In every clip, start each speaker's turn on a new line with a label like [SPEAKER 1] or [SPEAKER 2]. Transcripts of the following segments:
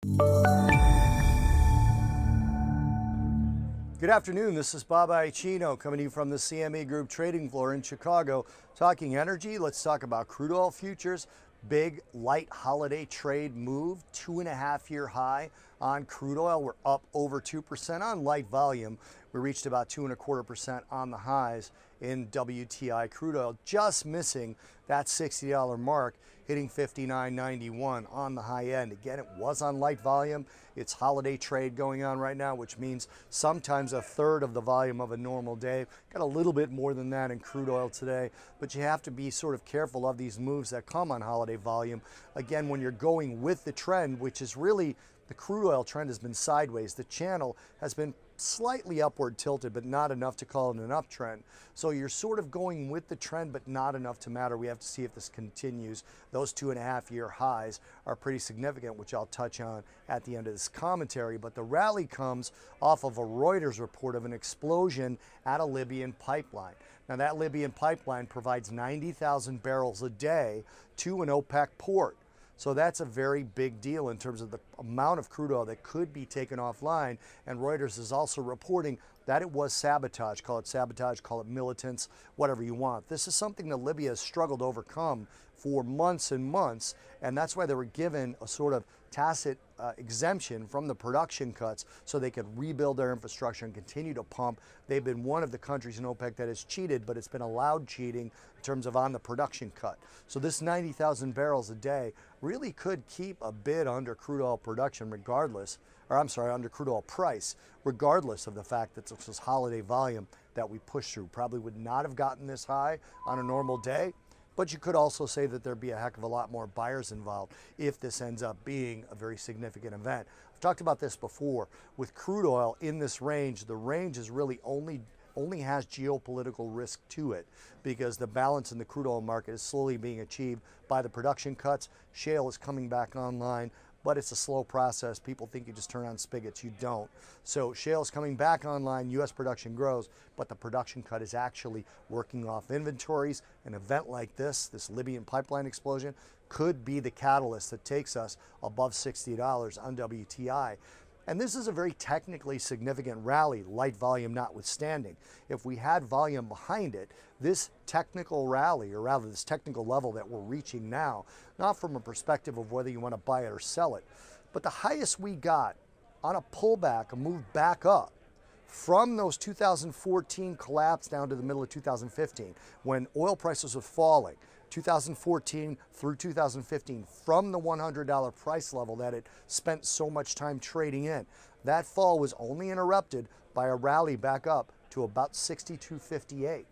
[SPEAKER 1] Good afternoon, this is Bob Iaccino coming to you from the CME Group trading floor in Chicago. Talking energy, let's talk about crude oil futures. Big light holiday trade move, 2.5-year high on crude oil. We're up over 2% on light volume. We reached about 2.25% on the highs in WTI crude oil, just missing that $60 mark, hitting $59.91 on the high end. Again, it was on light volume. It's holiday trade going on right now, which means sometimes a third of the volume of a normal day. Got a little bit more than that in crude oil today, but you have to be sort of careful of these moves that come on holiday volume. Again, when you're going with the trend, which is really the crude oil trend has been sideways. The channel has been slightly upward tilted, but not enough to call it an uptrend. So you're sort of going with the trend, but not enough to matter. We have to see if this continues. Those 2.5-year highs are pretty significant, which I'll touch on at the end of this commentary. But the rally comes off of a Reuters report of an explosion at a Libyan pipeline. Now, that Libyan pipeline provides 90,000 barrels a day to an OPEC port. So that's a very big deal in terms of the amount of crude oil that could be taken offline. And Reuters is also reporting that it was sabotage. Call it militants, whatever you want. This is something that Libya has struggled to overcome for months and months, and that's why they were given a sort of tacit exemption from the production cuts so they could rebuild their infrastructure and continue to pump. They've been one of the countries in OPEC that has cheated, but it's been allowed cheating in terms of on the production cut. So this 90,000 barrels a day really could keep a bid under crude oil production regardless, or I'm sorry, under crude oil price, regardless of the fact that this was holiday volume that we pushed through. Probably would not have gotten this high on a normal day. But you could also say that there'd be a heck of a lot more buyers involved if this ends up being a very significant event. I've talked about this before. With crude oil in this range, the range is really only has geopolitical risk to it because the balance in the crude oil market is slowly being achieved by the production cuts. Shale is coming back online, but it's a slow process. People think you just turn on spigots. You don't. So shale is coming back online. U.S. production grows, but the production cut is actually working off inventories. An event like this Libyan pipeline explosion, could be the catalyst that takes us above $60 on WTI. And this is a very technically significant rally, light volume notwithstanding. If we had volume behind it, this technical rally, or rather this technical level that we're reaching now, not from a perspective of whether you want to buy it or sell it, but the highest we got on a pullback, a move back up, from those 2014 collapse down to the middle of 2015, when oil prices were falling, 2014 through 2015, from the $100 price level that it spent so much time trading in. That fall was only interrupted by a rally back up to about 62.58.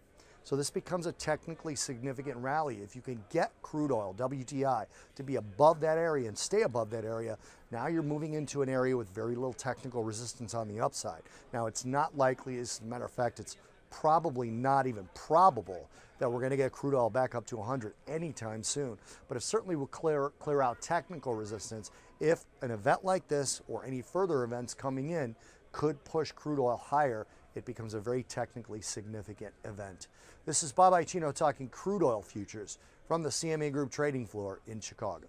[SPEAKER 1] So this becomes a technically significant rally. If you can get crude oil, WTI, to be above that area and stay above that area, now you're moving into an area with very little technical resistance on the upside. Now, it's not likely, as a matter of fact, it's probably not even probable that we're going to get crude oil back up to 100 anytime soon. But it certainly will clear out technical resistance if an event like this or any further events coming in could push crude oil higher. It becomes a very technically significant event. This is Bob Iaccino talking crude oil futures from the CME Group trading floor in Chicago.